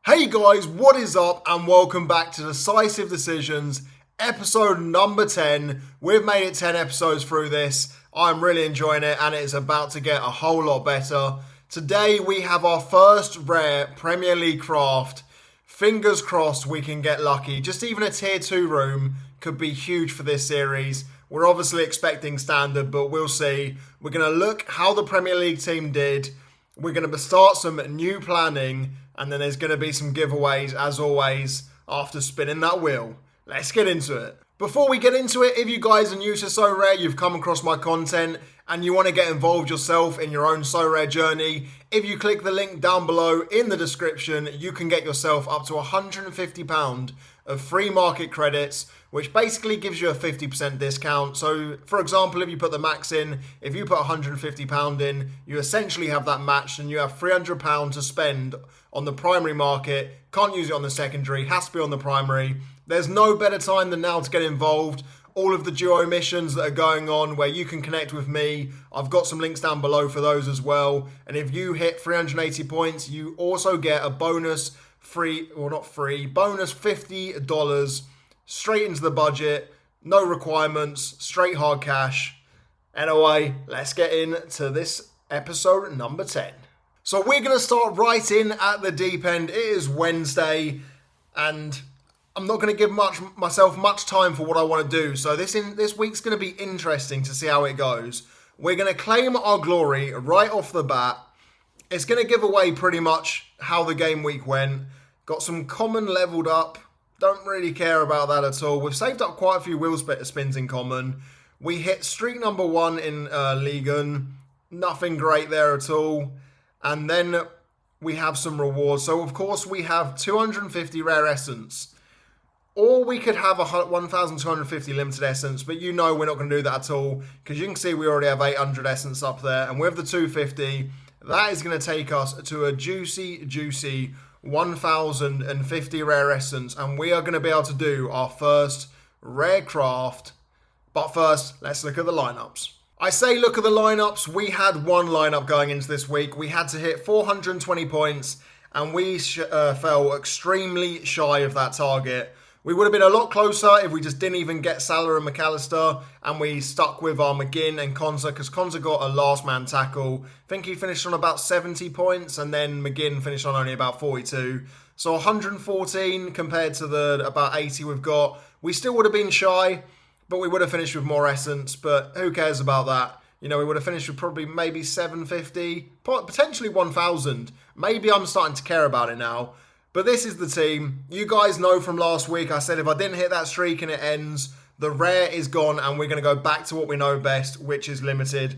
Hey guys, what is up and welcome back to Decisive Decisions, episode number 10. We've made it 10 episodes through this. I'm really enjoying it and it's about to get a whole lot better. Today we have our first rare Premier League craft. Fingers crossed we can get lucky. Just even a tier 2 room could be huge for this series. We're obviously expecting standard, but we'll see. We're going to look how the Premier League team did. We're going to start some new planning. And then there's going to be some giveaways, as always, after spinning that wheel. Let's get into it. Before we get into it, if you guys are new to Sorare, you've come across my content, and you want to get involved yourself in your own Sorare journey, if you click the link down below in the description, you can get yourself up to £150 of free market credits, which basically gives you a 50% discount. So, for example, if you put the max in, if you put £150 in, you essentially have that matched and you have £300 to spend on the primary market. Can't use it on the secondary, has to be on the primary. There's no better time than now to get involved. All of the duo missions that are going on where you can connect with me, I've got some links down below for those as well. And if you hit 380 points, you also get a bonus bonus $50 straight into the budget. No requirements, straight hard cash. Anyway, let's get into this episode number 10. So we're going to start right in at the deep end. It is Wednesday, and I'm not going to give myself much time for what I want to do. So this week's going to be interesting to see how it goes. We're going to claim our glory right off the bat. It's going to give away pretty much how the game week went. Got some common leveled up. Don't really care about that at all. We've saved up quite a few wheel spins in common. We hit streak number 1 in Ligue 1. Nothing great there at all. And then we have some rewards. So, of course, we have 250 rare essence. Or we could have a 1,250 limited essence. But you know we're not going to do that at all. Because you can see we already have 800 essence up there. And with the 250, that is going to take us to a juicy 1,050 rare essence. And we are going to be able to do our first rare craft. But first, let's look at the lineups. I say look at the lineups. We had one lineup going into this week. We had to hit 420 points and we fell extremely shy of that target. We would have been a lot closer if we just didn't even get Salah and McAllister and we stuck with our McGinn and Konza because Konza got a last man tackle. I think he finished on about 70 points and then McGinn finished on only about 42. So 114 compared to the about 80 we've got. We still would have been shy. But we would have finished with more essence, but who cares about that? You know, we would have finished with probably maybe 750, potentially 1,000. Maybe I'm starting to care about it now. But this is the team. You guys know from last week, I said if I didn't hit that streak and it ends, the rare is gone and we're going to go back to what we know best, which is limited.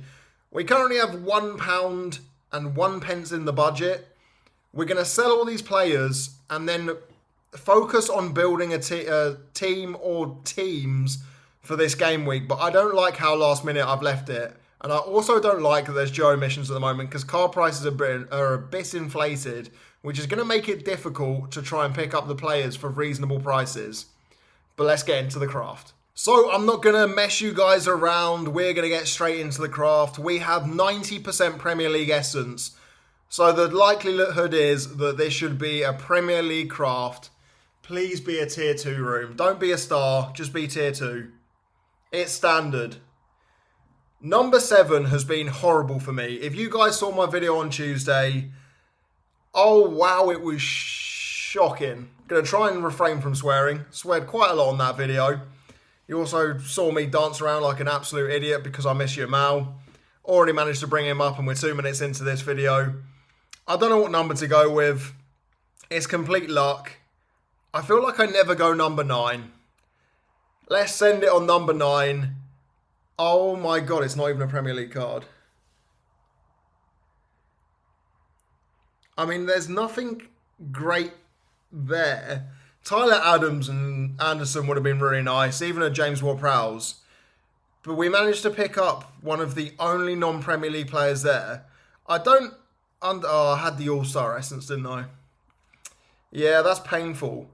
We currently have £1 and 1 pence in the budget. We're going to sell all these players and then focus on building a team or teams for this game week, but I don't like how last minute I've left it. And I also don't like that there's Joe missions at the moment because car prices are a bit inflated, which is going to make it difficult to try and pick up the players for reasonable prices. But let's get into the craft. So I'm not going to mess you guys around. We're going to get straight into the craft. We have 90% Premier League essence. So the likelihood is that this should be a Premier League craft. Please be a tier 2 room. Don't be a star, just be tier 2. It's standard. Number 7 has been horrible for me. If you guys saw my video on Tuesday, oh wow, it was shocking. Gonna try and refrain from swearing. Sweared quite a lot on that video. You also saw me dance around like an absolute idiot because I miss you, Mal. Already managed to bring him up and we're 2 minutes into this video. I don't know what number to go with. It's complete luck. I feel like I never go number 9. Let's send it on number 9. Oh my god, it's not even a Premier League card. I mean, there's nothing great there. Tyler Adams and Anderson would have been really nice, even a James Ward-Prowse. But we managed to pick up one of the only non-Premier League players there. I had the All-Star essence, didn't I? Yeah, that's painful.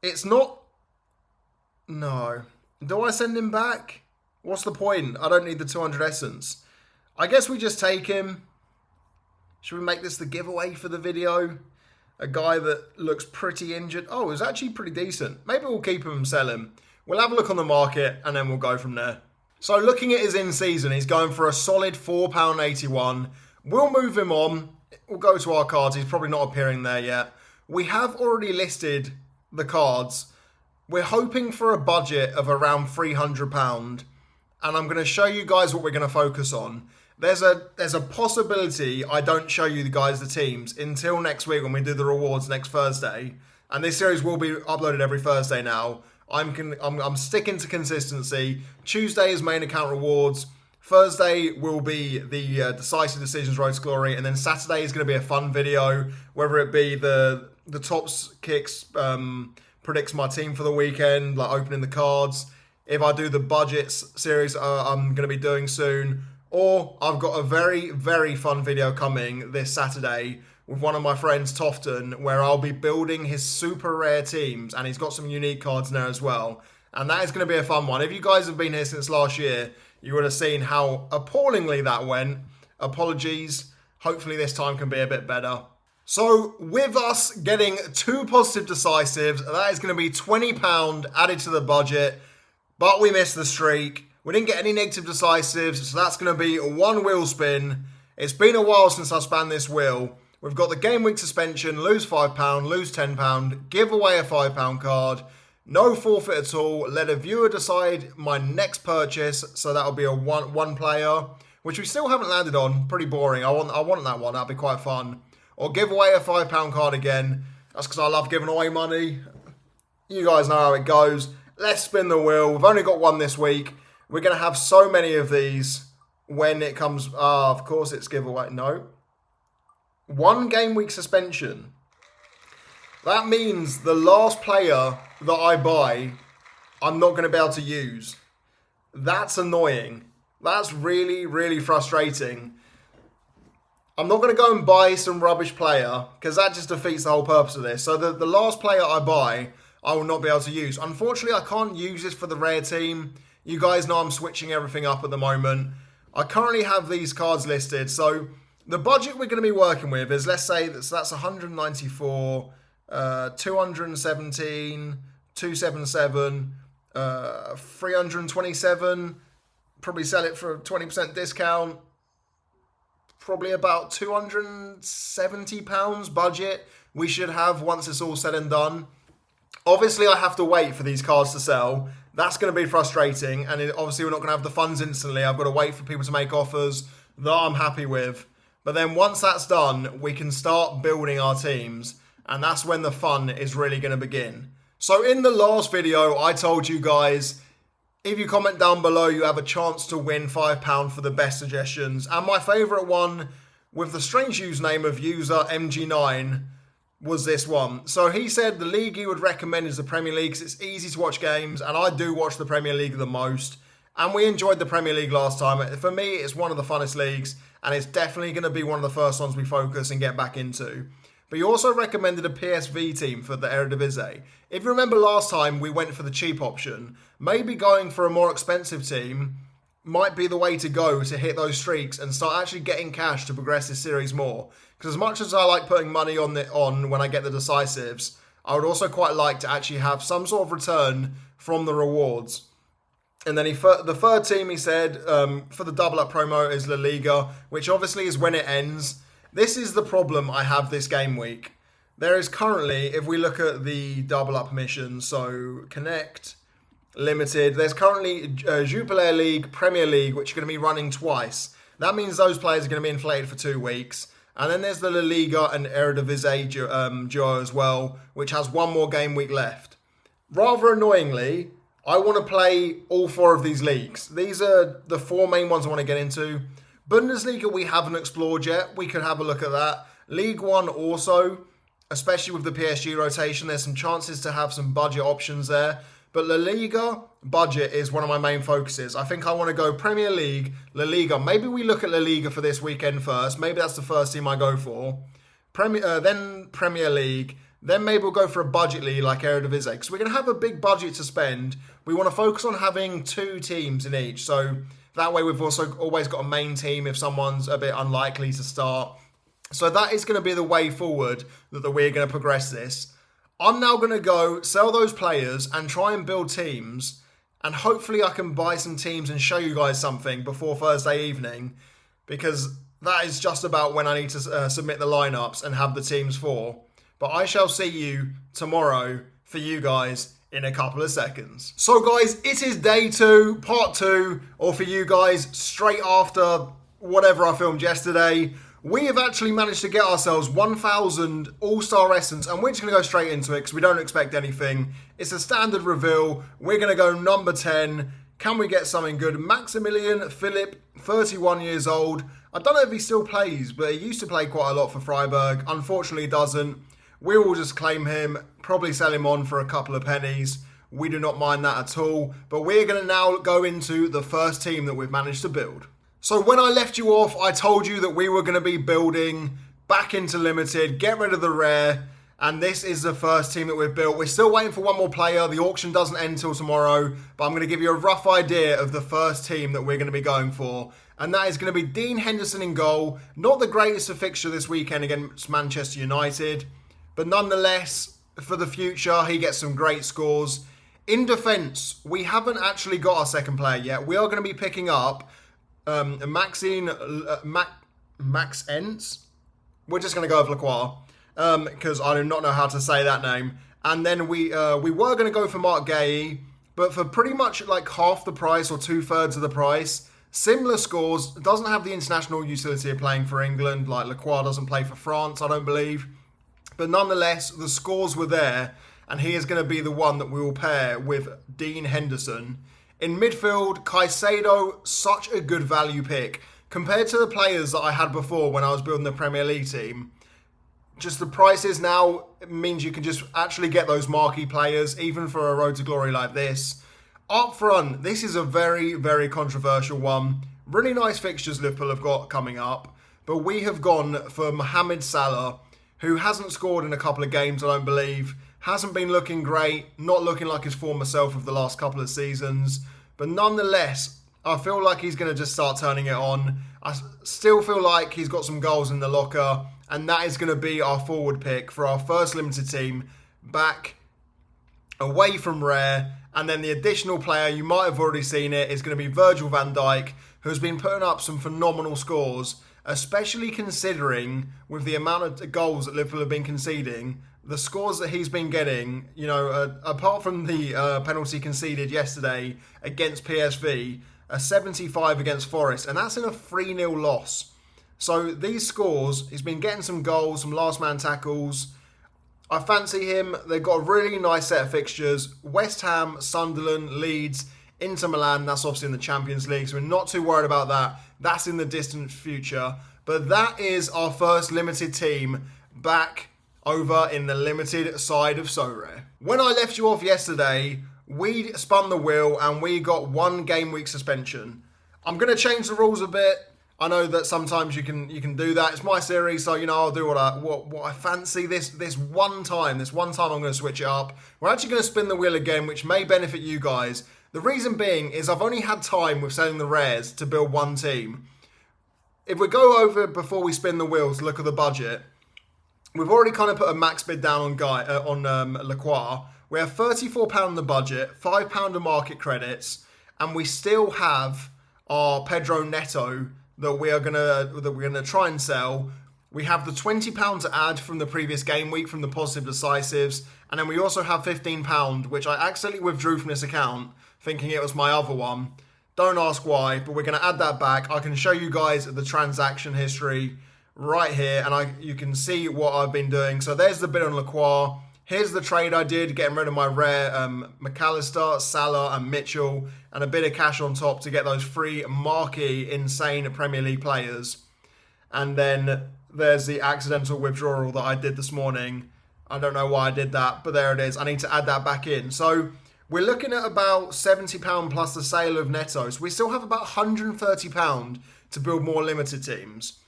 It's not... No. Do I send him back? What's the point? I don't need the 200 essence. I guess we just take him. Should we make this the giveaway for the video? A guy that looks pretty injured. Oh, it's actually pretty decent. Maybe we'll keep him and sell him. We'll have a look on the market and then we'll go from there. So looking at his in-season, he's going for a solid £4.81. We'll move him on. We'll go to our cards. He's probably not appearing there yet. We have already listed the cards. We're hoping for a budget of around £300. And I'm going to show you guys what we're going to focus on. There's a possibility I don't show you guys the teams until next week when we do the rewards next Thursday. And this series will be uploaded every Thursday now. I'm sticking to consistency. Tuesday is main account rewards. Thursday will be the Decisive Decisions Road to Glory. And then Saturday is going to be a fun video, whether it be the tops kicks predicts my team for the weekend, like opening the cards. If I do the budgets series I'm going to be doing soon. Or I've got a very, very fun video coming this Saturday with one of my friends, Tofton, where I'll be building his super rare teams. And he's got some unique cards in there as well. And that is going to be a fun one. If you guys have been here since last year, you would have seen how appallingly that went. Apologies. Hopefully this time can be a bit better. So with us getting 2 positive decisives, that is going to be £20 added to the budget. But we missed the streak. We didn't get any negative decisives, so that's going to be 1 wheel spin. It's been a while since I spun this wheel. We've got the game week suspension, lose £5, lose £10, give away a £5 card, no forfeit at all, let a viewer decide my next purchase, so that'll be a one player, which we still haven't landed on. Pretty boring. I want that one, that'll be quite fun. Or give away a £5 card again. That's because I love giving away money. You guys know how it goes. Let's spin the wheel. We've only got one this week. We're going to have so many of these when it comes... of course it's giveaway. No. 1 game week suspension. That means the last player that I buy, I'm not going to be able to use. That's annoying. That's really, really frustrating. I'm not going to go and buy some rubbish player because that just defeats the whole purpose of this. So the last player I buy, I will not be able to use. Unfortunately, I can't use this for the rare team. You guys know I'm switching everything up at the moment. I currently have these cards listed. So the budget we're going to be working with is, let's say, that's 194, 217, 277, 327. Probably sell it for a 20% discount. Probably about £270 budget we should have once it's all said and done. Obviously, I have to wait for these cards to sell. That's going to be frustrating. And obviously, we're not going to have the funds instantly. I've got to wait for people to make offers that I'm happy with. But then once that's done, we can start building our teams. And that's when the fun is really going to begin. So in the last video, I told you guys, if you comment down below, you have a chance to win £5 for the best suggestions. And my favourite one, with the strange username of user MG9, was this one. So he said the league he would recommend is the Premier League because it's easy to watch games, and I do watch the Premier League the most. And we enjoyed the Premier League last time. For me, it's one of the funnest leagues, and it's definitely going to be one of the first ones we focus and get back into. But he also recommended a PSV team for the Eredivisie. If you remember last time, we went for the cheap option. Maybe going for a more expensive team might be the way to go to hit those streaks and start actually getting cash to progress this series more. Because as much as I like putting money on when I get the decisives, I would also quite like to actually have some sort of return from the rewards. And then the third team, he said, for the double up promo is La Liga, which obviously is when it ends. This is the problem I have this game week. There is currently, if we look at the double up missions, so Connect, Limited, there's currently Jupiler League, Premier League, which are going to be running twice. That means those players are going to be inflated for 2 weeks. And then there's the La Liga and Eredivisie duo as well, which has 1 more game week left. Rather annoyingly, I want to play all 4 of these leagues. These are the 4 main ones I want to get into. Bundesliga we haven't explored yet. We could have a look at that. League One also, especially with the PSG rotation, there's some chances to have some budget options there. But La Liga, budget is one of my main focuses. I think I want to go Premier League, La Liga. Maybe we look at La Liga for this weekend first. Maybe that's the first team I go for. Then Premier League. Then maybe we'll go for a budget league like Eredivisie. Because we're going to have a big budget to spend. We want to focus on having 2 teams in each. So that way we've also always got a main team if someone's a bit unlikely to start. So that is going to be the way forward that we're going to progress this. I'm now going to go sell those players and try and build teams. And hopefully I can buy some teams and show you guys something before Thursday evening. Because that is just about when I need to submit the lineups and have the teams for. But I shall see you tomorrow for you guys in a couple of seconds. So guys, it is day 2, part 2, or for you guys, straight after whatever I filmed yesterday. We have actually managed to get ourselves 1,000 All-Star Essence, and we're just going to go straight into it because we don't expect anything. It's a standard reveal. We're going to go number 10. Can we get something good? Maximilian Philipp, 31 years old. I don't know if he still plays, but he used to play quite a lot for Freiburg. Unfortunately, he doesn't. We will just claim him, probably sell him on for a couple of pennies. We do not mind that at all. But we're going to now go into the first team that we've managed to build. So when I left you off, I told you that we were going to be building back into limited, get rid of the rare, and this is the first team that we've built. We're still waiting for one more player. The auction doesn't end till tomorrow, but I'm going to give you a rough idea of the first team that we're going to be going for, and that is going to be Dean Henderson in goal. Not the greatest of fixture this weekend against Manchester United, but nonetheless, for the future, he gets some great scores. In defence, we haven't actually got our second player yet. We are going to be picking up Max Ents. We're just going to go with Lacroix because I do not know how to say that name. And then we were going to go for Mark Gay, but for pretty much like half the price or 2/3 of the price. Similar scores. Doesn't have the international utility of playing for England. Like Lacroix doesn't play for France, I don't believe. But nonetheless, the scores were there, and he is going to be the one that we will pair with Dean Henderson. In midfield, Caicedo, such a good value pick. Compared to the players that I had before when I was building the Premier League team, just the prices now means you can just actually get those marquee players, even for a road to glory like this. Up front, this is a very, very controversial one. Really nice fixtures Liverpool have got coming up, but we have gone for Mohamed Salah, who hasn't scored in a couple of games, I don't believe. Hasn't been looking great, not looking like his former self of the last couple of seasons. But nonetheless, I feel like he's going to just start turning it on. I still feel like he's got some goals in the locker, and that is going to be our forward pick for our first limited team back away from rare. And then the additional player, you might have already seen it, is going to be Virgil van Dijk, who's been putting up some phenomenal scores, especially considering with the amount of goals that Liverpool have been conceding, the scores that he's been getting, you know, apart from the penalty conceded yesterday against PSV, a 75 against Forest, and that's in a 3-0 loss. So these scores, he's been getting some goals, some last man tackles. I fancy him. They've got a really nice set of fixtures. West Ham, Sunderland, Leeds, Inter Milan, that's obviously in the Champions League, so we're not too worried about that. That's in the distant future. But that is our first limited team back over in the limited side of Sorare. When I left you off yesterday, we spun the wheel and we got 1 game week suspension. I'm going to change the rules a bit. I know that sometimes you can do that. It's my series, so you know I'll do what I fancy. This one time I'm going to switch it up. We're actually going to spin the wheel again, which may benefit you guys. The reason being is I've only had time with selling the rares to build one team. If we go over before we spin the wheel to look at the budget, we've already kind of put a max bid down on Lacroix. We have £34 in the budget, £5 of market credits, and we still have our Pedro Neto that we're gonna try and sell. We have the £20 to add from the previous game week from the positive decisives, and then we also have £15, which I accidentally withdrew from this account, thinking it was my other one. Don't ask why, but we're going to add that back. I can show you guys the transaction history right here, and you can see what I've been doing. So there's the bid on Lacroix. Here's the trade I did, getting rid of my rare McAllister, Salah and Mitchell, and a bit of cash on top to get those 3 marquee, insane Premier League players. And then there's the accidental withdrawal that I did this morning. I don't know why I did that, but there it is. I need to add that back in. So we're looking at about £70 plus the sale of Netos. We still have about £130 to build more limited teams.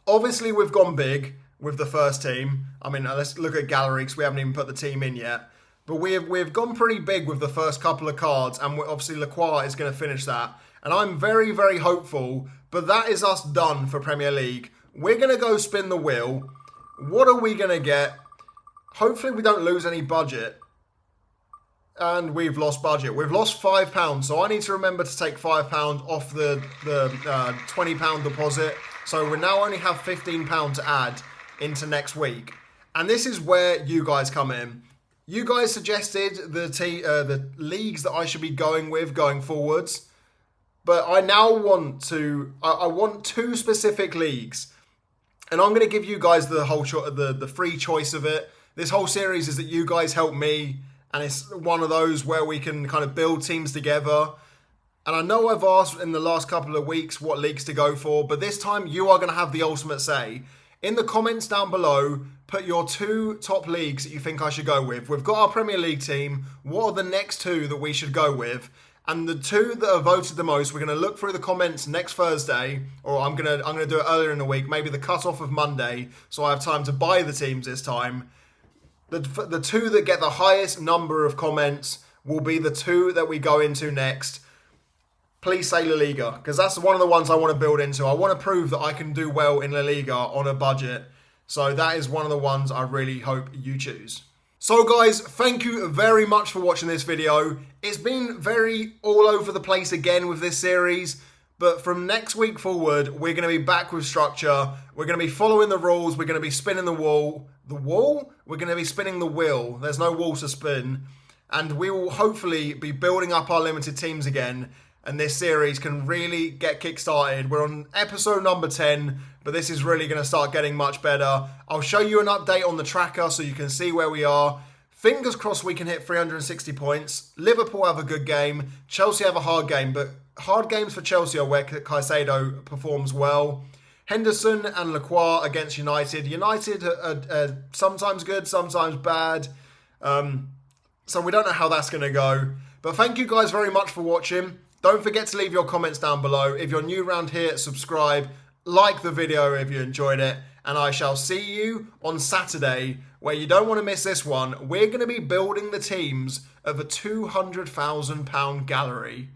Obviously, we've gone big with the first team. I mean, let's look at gallery because we haven't even put the team in yet. But we've gone pretty big with the first couple of cards, and obviously Lacroix is going to finish that. And I'm very, very hopeful, but that is us done for Premier League. We're going to go spin the wheel. What are we going to get? Hopefully we don't lose any budget. And we've lost budget. We've lost £5, so I need to remember to take £5 off the £20 deposit. So we now only have £15 to add into next week. And this is where you guys come in. You guys suggested the leagues that I should be going with going forwards. But I now want to... I want 2 specific leagues. And I'm going to give you guys the whole the free choice of it. This whole series is that you guys help me. And it's one of those where we can kind of build teams together. And I know I've asked in the last couple of weeks what leagues to go for. But this time you are going to have the ultimate say. In the comments down below, put your 2 top leagues that you think I should go with. We've got our Premier League team. What are the next 2 that we should go with? And the 2 that are voted the most, we're going to look through the comments next Thursday. Or I'm going to do it earlier in the week. Maybe the cut-off of Monday. So I have time to buy the teams this time. The 2 that get the highest number of comments will be the 2 that we go into next. Please say La Liga, because that's one of the ones I want to build into. I want to prove that I can do well in La Liga on a budget. So that is one of the ones I really hope you choose. So guys, thank you very much for watching this video. It's been very all over the place again with this series. But from next week forward, we're going to be back with structure. We're going to be following the rules. We're going to be spinning the wall. The wall? We're going to be spinning the wheel. There's no wall to spin. And we will hopefully be building up our limited teams again. And this series can really get kick-started. We're on episode number 10, but this is really going to start getting much better. I'll show you an update on the tracker so you can see where we are. Fingers crossed we can hit 360 points. Liverpool have a good game. Chelsea have a hard game, but hard games for Chelsea are where Caicedo performs well. Henderson and Lacroix against United. United are sometimes good, sometimes bad. So we don't know how that's going to go. But thank you guys very much for watching. Don't forget to leave your comments down below. If you're new around here, subscribe. Like the video if you enjoyed it. And I shall see you on Saturday, where you don't want to miss this one. We're going to be building the teams of a £200,000 gallery.